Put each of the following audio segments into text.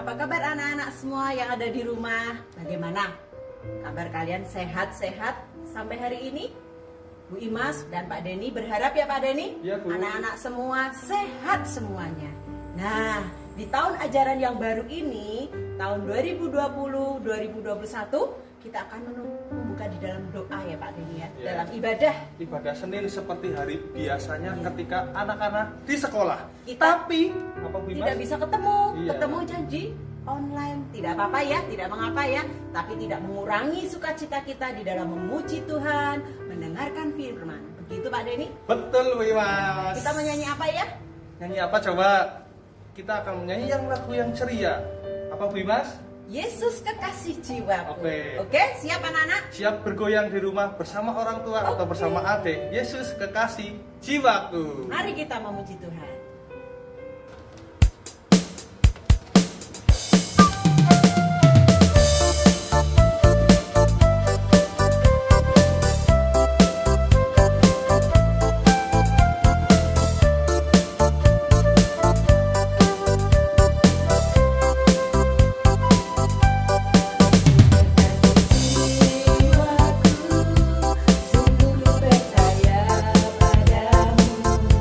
Apa kabar anak-anak semua yang ada di rumah? Bagaimana? Kabar kalian sehat-sehat sampai hari ini? Bu Imas dan Pak Denny berharap ya Pak Denny, Ya, Bu. anak-anak semua sehat semuanya. Nah, di tahun ajaran yang baru ini, tahun 2020-2021, kita akan membuka di dalam doa ya Pak Denny ya, Ya. dalam ibadah. Ibadah Senin seperti hari biasanya ketika anak-anak di sekolah. Kita Tapi apa Bu tidak Imas? bisa ketemu, Iya. ketemu janji online, tidak apa-apa ya, tidak mengapa ya, tapi tidak mengurangi sukacita kita di dalam memuji Tuhan, mendengarkan firman. Begitu Pak Denny? Betul Bu Imas. Kita menyanyi apa ya? Nyanyi apa coba? Kita akan menyanyi yang lagu yang ceria. Apa Bu Imas? Yesus kekasih jiwaku. Oke. Oke, siap anak-anak? Siap bergoyang di rumah bersama orang tua atau Oke. bersama adik. Yesus kekasih jiwaku. Mari kita memuji Tuhan. Sungguh percaya padamu,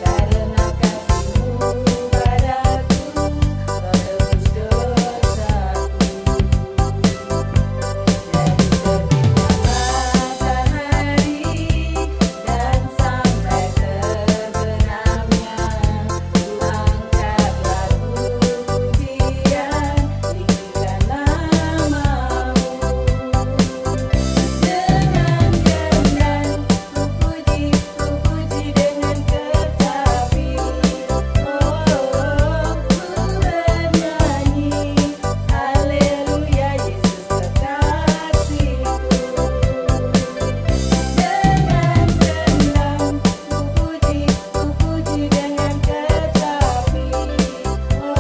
karena kasih-Mu padaku, Kau tebus dosaku. Dari terbitnya matahari dan sampai terbenamnya, Ku angkatlah pujian, tinggikan nama-Mu. Dengan kerendahan ku puji dengan tetapi, ku bernyanyi, haleluya Yesus kekasihku. Dengan kerendahan ku puji dengan tetapi, ku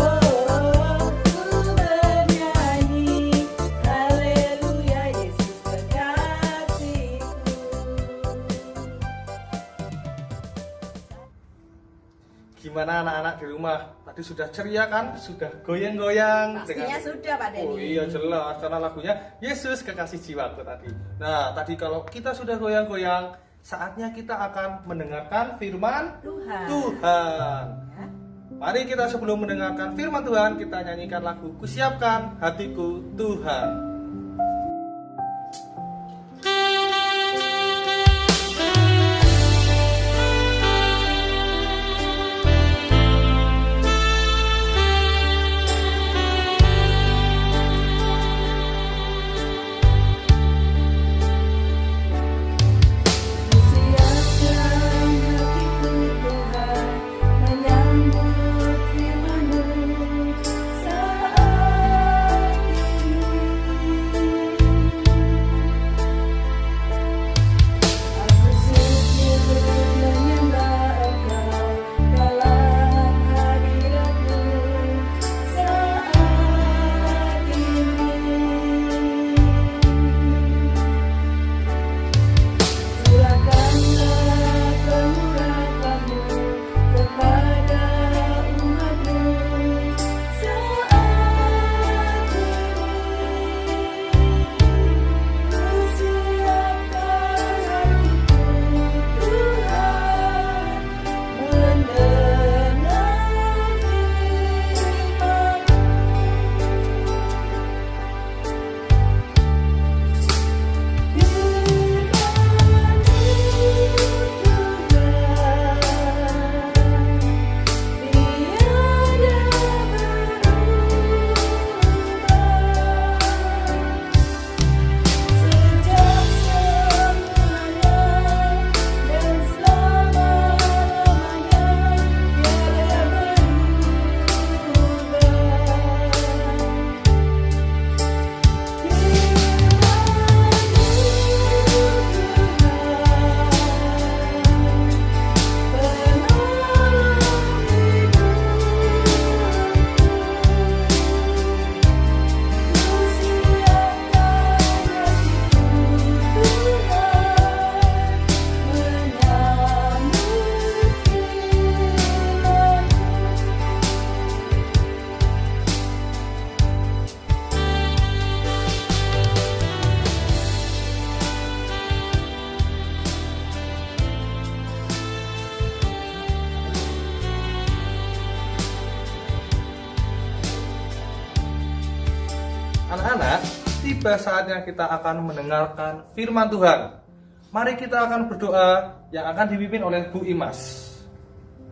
bernyanyi, haleluya Yesus kekasihku. Gimana anak-anak di rumah? Tadi sudah ceria kan? Sudah goyang-goyang Pastinya sudah Pak Denny. Oh iya jelas, karena lagunya Yesus kekasih jiwaku tadi. Nah, tadi kalau kita sudah goyang-goyang, saatnya kita akan mendengarkan firman Tuhan. Tuhan. Ya. Mari kita sebelum mendengarkan firman Tuhan, kita nyanyikan lagu Kusiapkan Hatiku Tuhan. Siapkan hatiku Tuhan, menyambut firman-Mu saat ini. tiba saatnya kita akan mendengarkan firman Tuhan. Mari kita akan berdoa yang akan dipimpin oleh Bu Imas.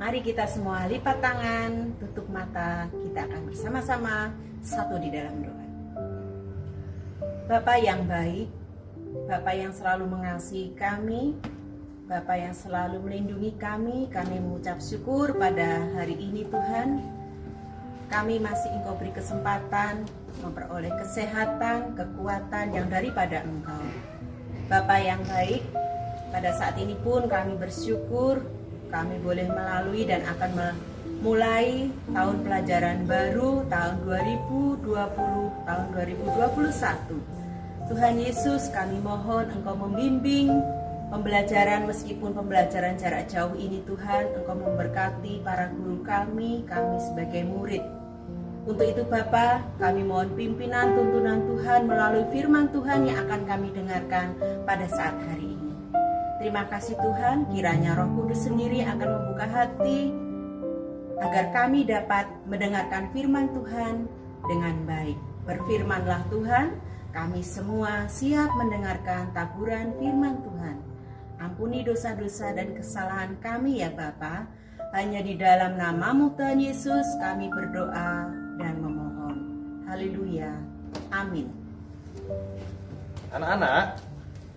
Mari kita semua lipat tangan, tutup mata, kita akan bersama-sama satu di dalam doa. Bapa yang baik, Bapa yang selalu mengasihi kami, Bapa yang selalu melindungi kami mengucap syukur pada hari ini Tuhan. Kami masih Engkau beri kesempatan memperoleh kesehatan, kekuatan yang daripada Engkau. Bapa yang baik, pada saat ini pun kami bersyukur kami boleh melalui dan akan memulai tahun pelajaran baru tahun 2020, tahun 2021. Tuhan Yesus, kami mohon Engkau membimbing pembelajaran, meskipun pembelajaran jarak jauh ini Tuhan, Engkau memberkati para guru kami sebagai murid. Untuk itu Bapa, kami mohon pimpinan tuntunan Tuhan melalui firman Tuhan yang akan kami dengarkan pada saat hari ini. Terima kasih Tuhan, kiranya Roh Kudus sendiri akan membuka hati agar kami dapat mendengarkan firman Tuhan dengan baik. Berfirmanlah Tuhan, kami semua siap mendengarkan taburan firman Tuhan. Ampuni dosa-dosa dan kesalahan kami ya Bapa. Hanya di dalam nama-Mu Tuhan Yesus kami berdoa dan memohon. Haleluya. Amin. Anak-anak,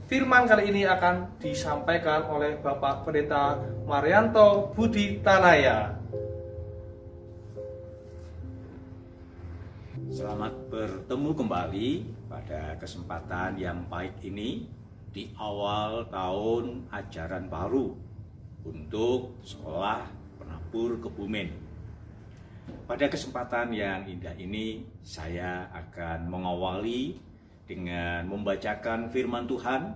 firman kali ini akan disampaikan oleh Bapak Pendeta Marianto Budi Tanaya. Selamat bertemu kembali pada kesempatan yang baik ini di awal tahun ajaran baru untuk Sekolah Penabur Kebumen. Pada kesempatan yang indah ini, saya akan mengawali dengan membacakan firman Tuhan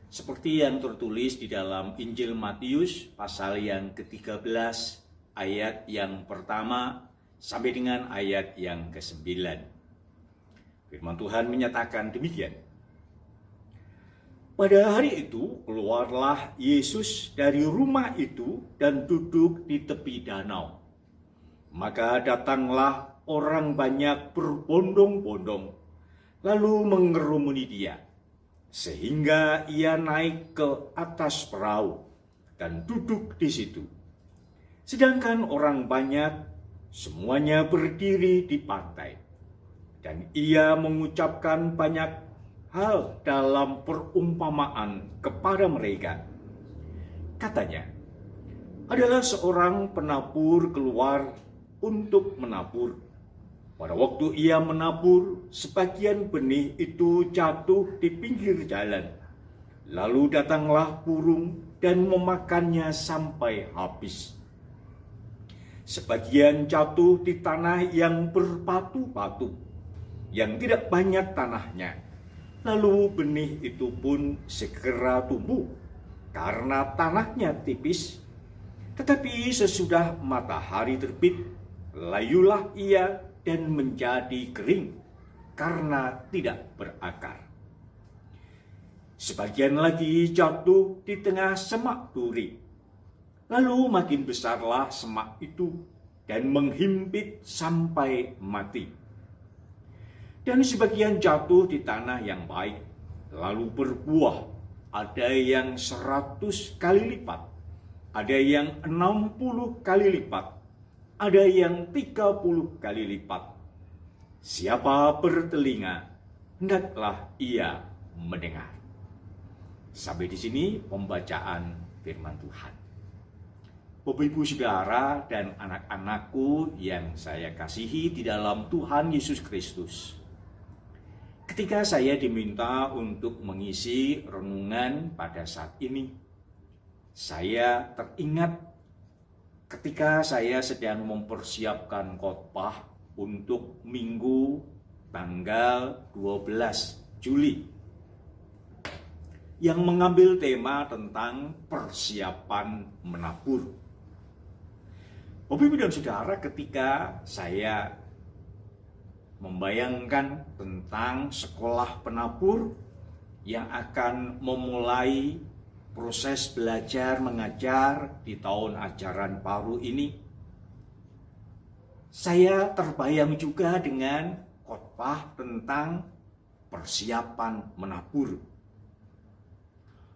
seperti yang tertulis di dalam Injil Matius pasal yang ke-13 ayat yang pertama sampai dengan ayat yang ke-9. Firman Tuhan menyatakan demikian. Pada hari itu keluarlah Yesus dari rumah itu dan duduk di tepi danau. Maka datanglah orang banyak berbondong-bondong, lalu mengerumuni dia, sehingga ia naik ke atas perahu dan duduk di situ. Sedangkan orang banyak semuanya berdiri di pantai, dan ia mengucapkan banyak hal dalam perumpamaan kepada mereka. Katanya, adalah seorang penabur keluar untuk menabur. Pada waktu ia menabur, sebagian benih itu jatuh di pinggir jalan. Lalu datanglah burung dan memakannya sampai habis. Sebagian jatuh di tanah yang berbatu-batu, yang tidak banyak tanahnya. Lalu benih itu pun segera tumbuh, karena tanahnya tipis. Tetapi sesudah matahari terbit, layulah ia dan menjadi kering, karena tidak berakar. Sebagian lagi jatuh di tengah semak duri. Lalu makin besarlah semak itu dan menghimpit sampai mati. Dan sebagian jatuh di tanah yang baik, lalu berbuah, ada yang 100 kali lipat, ada yang 60 kali lipat, ada yang 30 kali lipat. Siapa bertelinga, hendaklah ia mendengar. Sampai di sini pembacaan firman Tuhan. Bapak Ibu Saudara dan anak-anakku yang saya kasihi di dalam Tuhan Yesus Kristus. Ketika saya diminta untuk mengisi renungan pada saat ini, saya teringat ketika saya sedang mempersiapkan khotbah untuk Minggu tanggal 12 Juli yang mengambil tema tentang persiapan menabur. Bapak Ibu dan Saudara, ketika saya membayangkan tentang sekolah penabur yang akan memulai proses belajar mengajar di tahun ajaran baru ini, saya terbayang juga dengan khotbah tentang persiapan menabur.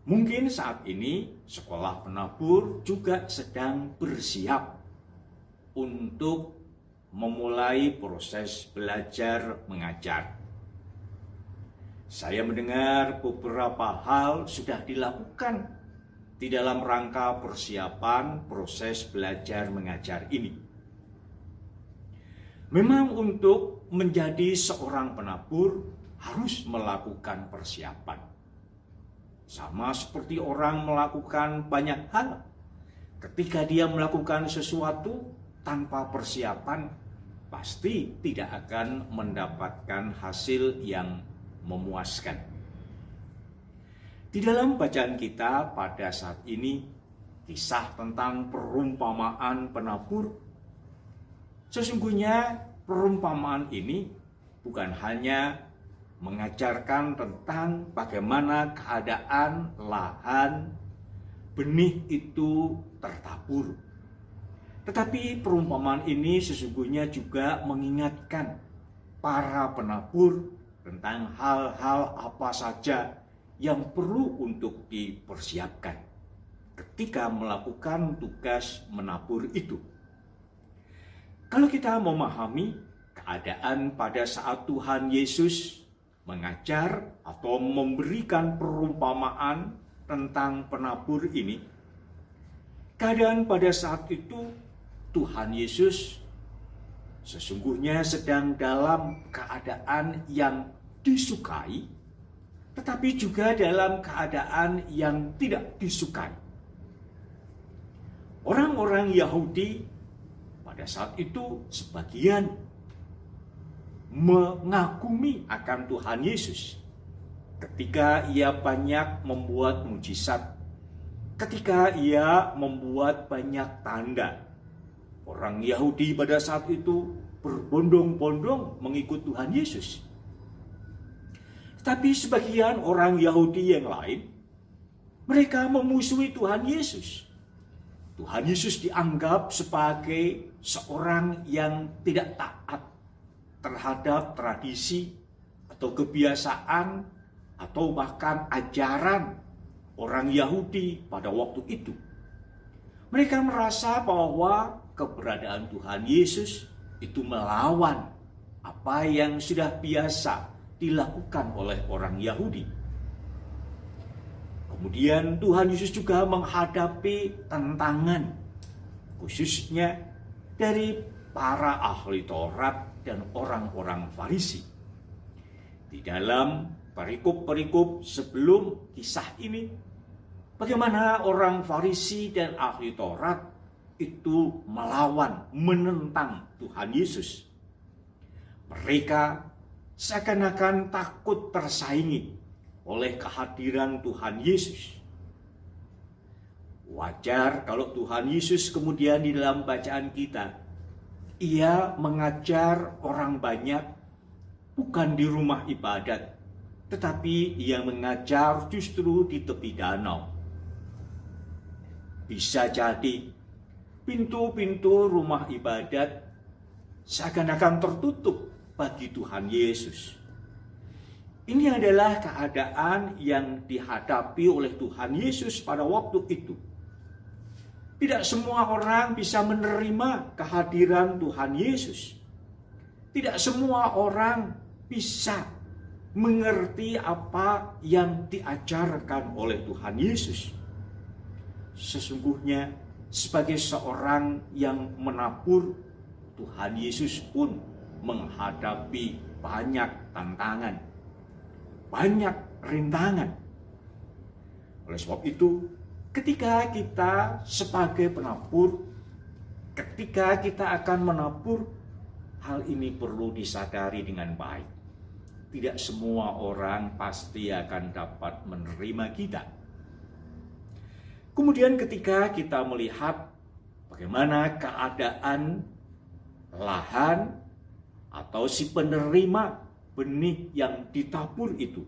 Mungkin saat ini sekolah penabur juga sedang bersiap untuk memulai proses belajar mengajar. Saya mendengar beberapa hal sudah dilakukan di dalam rangka persiapan proses belajar mengajar ini. Memang untuk menjadi seorang penabur harus melakukan persiapan. Sama seperti orang melakukan banyak hal. Ketika dia melakukan sesuatu tanpa persiapan, pasti tidak akan mendapatkan hasil yang memuaskan. Di dalam bacaan kita pada saat ini, kisah tentang perumpamaan penabur. Sesungguhnya perumpamaan ini bukan hanya mengajarkan tentang bagaimana keadaan lahan benih itu tertabur. Tetapi perumpamaan ini sesungguhnya juga mengingatkan para penabur tentang hal-hal apa saja yang perlu untuk dipersiapkan ketika melakukan tugas menabur itu. Kalau kita memahami keadaan pada saat Tuhan Yesus mengajar atau memberikan perumpamaan tentang penabur ini, keadaan pada saat itu Tuhan Yesus sesungguhnya sedang dalam keadaan yang disukai, tetapi juga dalam keadaan yang tidak disukai. Orang-orang Yahudi pada saat itu sebagian mengagumi akan Tuhan Yesus ketika ia banyak membuat mujizat, ketika ia membuat banyak tanda. Orang Yahudi pada saat itu berbondong-bondong mengikut Tuhan Yesus. Tetapi sebagian orang Yahudi yang lain, mereka memusuhi Tuhan Yesus. Tuhan Yesus dianggap sebagai seorang yang tidak taat terhadap tradisi atau kebiasaan atau bahkan ajaran orang Yahudi pada waktu itu. Mereka merasa bahwa keberadaan Tuhan Yesus itu melawan apa yang sudah biasa dilakukan oleh orang Yahudi. Kemudian Tuhan Yesus juga menghadapi tantangan, khususnya dari para ahli Taurat dan orang-orang Farisi. Di dalam perikop-perikop sebelum kisah ini, bagaimana orang Farisi dan ahli Taurat itu melawan, menentang Tuhan Yesus. Mereka seakan-akan takut tersaingi oleh kehadiran Tuhan Yesus. Wajar kalau Tuhan Yesus kemudian di dalam bacaan kita, ia mengajar orang banyak bukan di rumah ibadat, tetapi ia mengajar justru di tepi danau. Bisa jadi pintu-pintu rumah ibadat seakan-akan tertutup bagi Tuhan Yesus. Ini adalah keadaan yang dihadapi oleh Tuhan Yesus pada waktu itu. Tidak semua orang bisa menerima kehadiran Tuhan Yesus. Tidak semua orang bisa mengerti apa yang diajarkan oleh Tuhan Yesus. Sesungguhnya sebagai seorang yang menabur, Tuhan Yesus pun menghadapi banyak tantangan, banyak rintangan. Oleh sebab itu, ketika kita sebagai penabur, ketika kita akan menabur, hal ini perlu disadari dengan baik. Tidak semua orang pasti akan dapat menerima kita. Kemudian ketika kita melihat bagaimana keadaan lahan atau si penerima benih yang ditabur itu,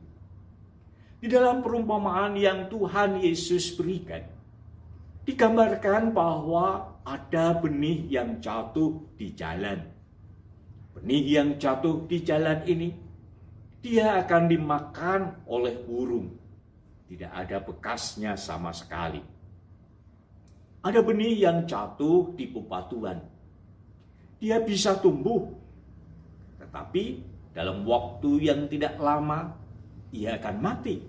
di dalam perumpamaan yang Tuhan Yesus berikan, digambarkan bahwa ada benih yang jatuh di jalan. Benih yang jatuh di jalan ini dia akan dimakan oleh burung. Tidak ada bekasnya sama sekali. Ada benih yang jatuh di bebatuan. Dia bisa tumbuh, tetapi dalam waktu yang tidak lama ia akan mati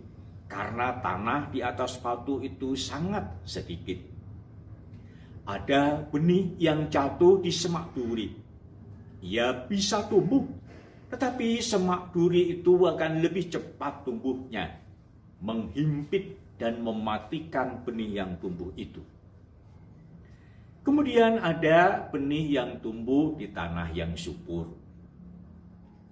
karena tanah di atas batu itu sangat sedikit. Ada benih yang jatuh di semak duri. Ia bisa tumbuh, tetapi semak duri itu akan lebih cepat tumbuhnya, menghimpit dan mematikan benih yang tumbuh itu. Kemudian ada benih yang tumbuh di tanah yang subur.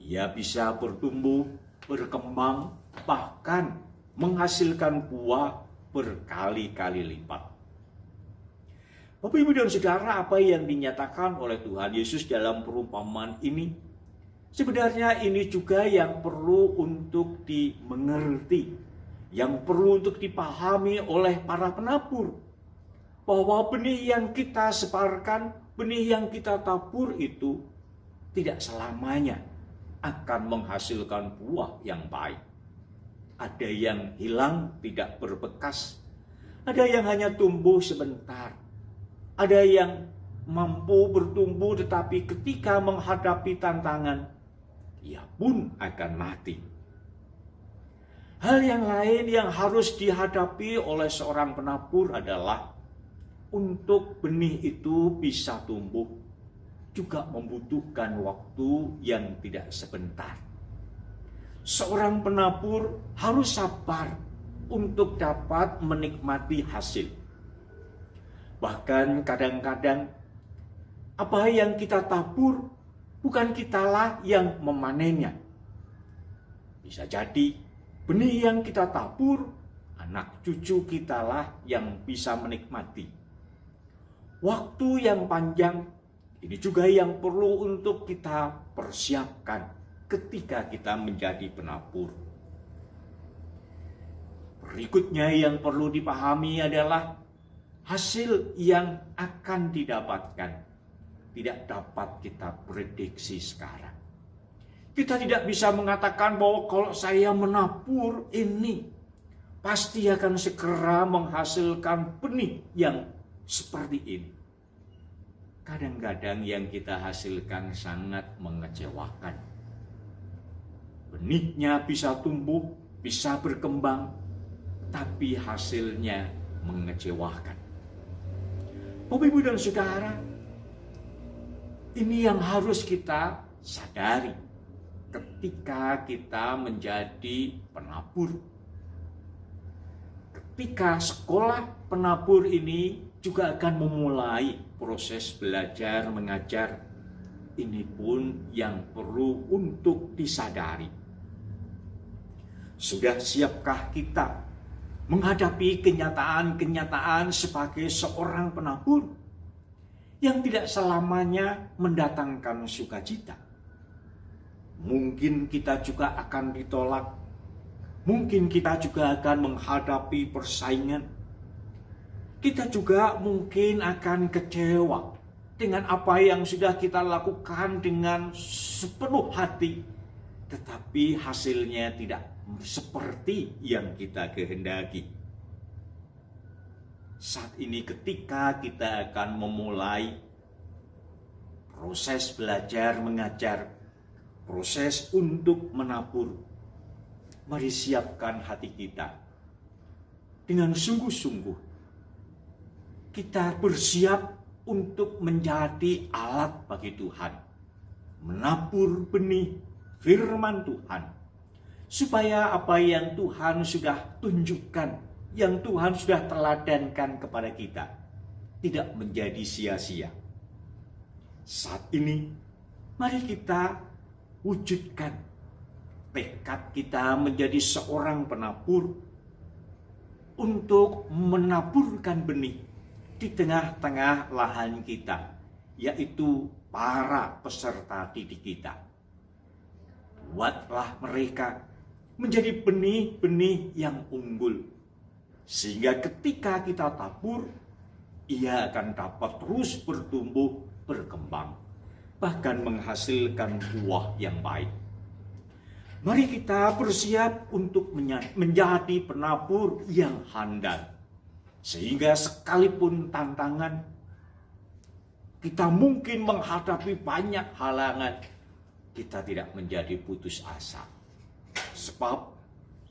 Ia bisa bertumbuh, berkembang, bahkan menghasilkan buah berkali-kali lipat. Bapak, Ibu, dan Saudara, apa yang dinyatakan oleh Tuhan Yesus dalam perumpamaan ini, sebenarnya ini juga yang perlu untuk dimengerti, yang perlu untuk dipahami oleh para penabur. Bahwa benih yang kita sebarkan, benih yang kita tabur itu tidak selamanya akan menghasilkan buah yang baik. Ada yang hilang tidak berbekas, ada yang hanya tumbuh sebentar, ada yang mampu bertumbuh tetapi ketika menghadapi tantangan, ia pun akan mati. Hal yang lain yang harus dihadapi oleh seorang penabur adalah untuk benih itu bisa tumbuh juga membutuhkan waktu yang tidak sebentar. Seorang penabur harus sabar untuk dapat menikmati hasil. Bahkan kadang-kadang apa yang kita tabur bukan kitalah yang memanennya. Bisa jadi benih yang kita tabur, anak cucu kitalah yang bisa menikmati. Waktu yang panjang ini juga yang perlu untuk kita persiapkan ketika kita menjadi penabur. Berikutnya yang perlu dipahami adalah hasil yang akan didapatkan tidak dapat kita prediksi sekarang. Kita tidak bisa mengatakan bahwa kalau saya menabur ini pasti akan segera menghasilkan benih yang seperti ini. Kadang-kadang yang kita hasilkan sangat mengecewakan. Benihnya bisa tumbuh, bisa berkembang, tapi hasilnya mengecewakan. Bapak, Ibu, dan Saudara, ini yang harus kita sadari ketika kita menjadi penabur. Ketika sekolah penabur ini juga akan memulai proses belajar mengajar, ini pun yang perlu untuk disadari. Sudah siapkah kita menghadapi kenyataan-kenyataan sebagai seorang penabur yang tidak selamanya mendatangkan sukacita? Mungkin kita juga akan ditolak, mungkin kita juga akan menghadapi persaingan. Kita juga mungkin akan kecewa dengan apa yang sudah kita lakukan dengan sepenuh hati, tetapi hasilnya tidak seperti yang kita kehendaki. Saat ini ketika kita akan memulai proses belajar mengajar, proses untuk menabur, mari siapkan hati kita dengan sungguh-sungguh. Kita bersiap untuk menjadi alat bagi Tuhan, menabur benih firman Tuhan, supaya apa yang Tuhan sudah tunjukkan, yang Tuhan sudah teladankan kepada kita, tidak menjadi sia-sia. Saat ini, mari kita wujudkan tekad kita menjadi seorang penabur untuk menaburkan benih di tengah-tengah lahan kita, yaitu para peserta didik kita. Buatlah mereka menjadi benih-benih yang unggul, sehingga ketika kita tabur, ia akan dapat terus bertumbuh, berkembang, bahkan menghasilkan buah yang baik. Mari kita bersiap untuk menjadi penabur yang handal. Sehingga sekalipun tantangan, kita mungkin menghadapi banyak halangan, kita tidak menjadi putus asa. Sebab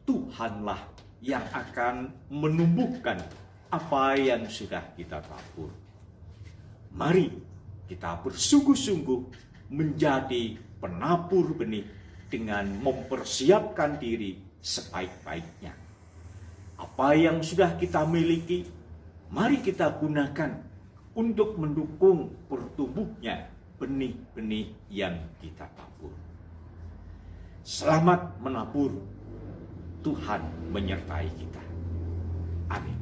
Tuhanlah yang akan menumbuhkan apa yang sudah kita tabur. Mari kita bersungguh-sungguh menjadi penabur benih dengan mempersiapkan diri sebaik-baiknya. Apa yang sudah kita miliki, mari kita gunakan untuk mendukung pertumbuhnya benih-benih yang kita tabur. Selamat menabur. Tuhan menyertai kita. Amin.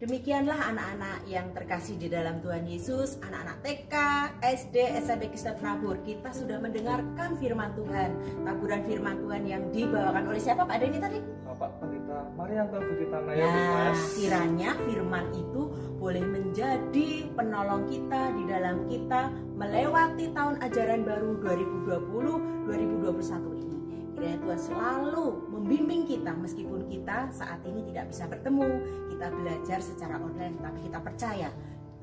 Demikianlah anak-anak yang terkasih di dalam Tuhan Yesus, anak-anak TK, SD, SMP Kristen Penabur. Kita sudah mendengarkan firman Tuhan, taburan firman Tuhan yang dibawakan oleh siapa Pak Denny tadi? Bapak Pendeta Marianto Buditana ya, Nah, Mas. kiranya firman itu boleh menjadi penolong kita di dalam kita melewati tahun ajaran baru 2020-2021 ini. Kiranya Tuhan selalu membimbing kita meskipun kita saat ini tidak bisa bertemu, kita belajar secara online, tapi kita percaya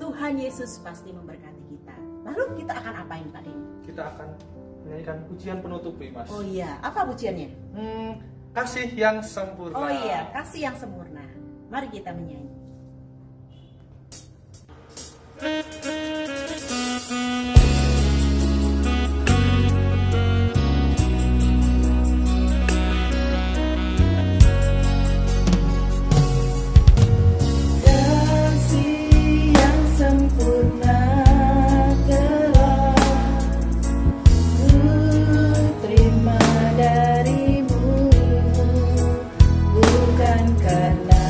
Tuhan Yesus pasti memberkati kita. Lalu kita akan apain Pak Denny? Kita akan menyanyikan pujian penutup, Mas. Oh iya, apa pujiannya? Kasih yang sempurna. Oh iya, kasih yang sempurna. Mari kita menyanyi. Bukan karena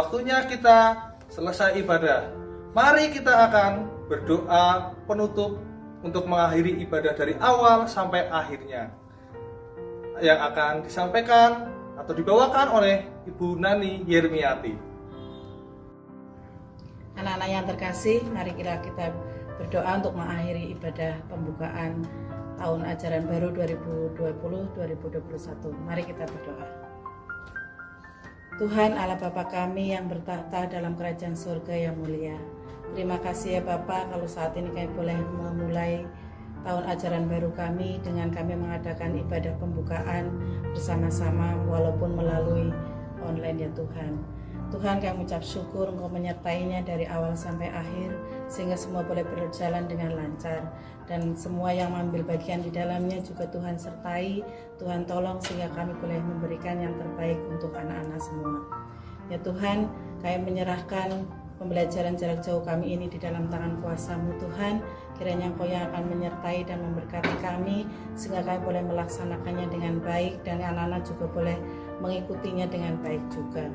waktunya kita selesai ibadah. Mari kita akan berdoa penutup untuk mengakhiri ibadah dari awal sampai akhirnya, yang akan disampaikan atau dibawakan oleh Ibu Nani Yermiati. Anak-anak yang terkasih, mari kita berdoa untuk mengakhiri ibadah pembukaan tahun ajaran baru 2020-2021. Mari kita berdoa. Tuhan Allah Bapa kami yang bertahta dalam kerajaan surga yang mulia, terima kasih ya Bapa kalau saat ini kami boleh memulai tahun ajaran baru kami dengan kami mengadakan ibadah pembukaan bersama-sama walaupun melalui online ya Tuhan. Tuhan, kami ucap syukur Engkau menyertainya dari awal sampai akhir sehingga semua boleh berjalan dengan lancar, dan semua yang mengambil bagian di dalamnya juga Tuhan sertai. Tuhan tolong sehingga kami boleh memberikan yang terbaik untuk anak-anak semua. Ya Tuhan, kami menyerahkan pembelajaran jarak jauh kami ini di dalam tangan kuasa-Mu Tuhan. Kiranya Engkau yang akan menyertai dan memberkati kami sehingga kami boleh melaksanakannya dengan baik dan anak-anak juga boleh mengikutinya dengan baik juga.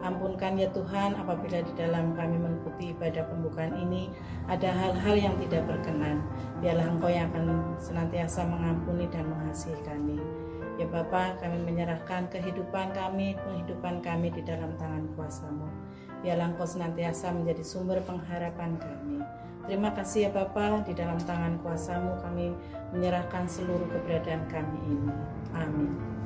Ampunkan ya Tuhan apabila di dalam kami mengikuti ibadah pembukaan ini ada hal-hal yang tidak berkenan. Biarlah Engkau yang akan senantiasa mengampuni dan mengasihi kami. Ya Bapa, kami menyerahkan kehidupan kami di dalam tangan kuasa-Mu. Biarlah Engkau senantiasa menjadi sumber pengharapan kami. Terima kasih ya Bapa, di dalam tangan kuasa-Mu kami menyerahkan seluruh keberadaan kami ini. Amin.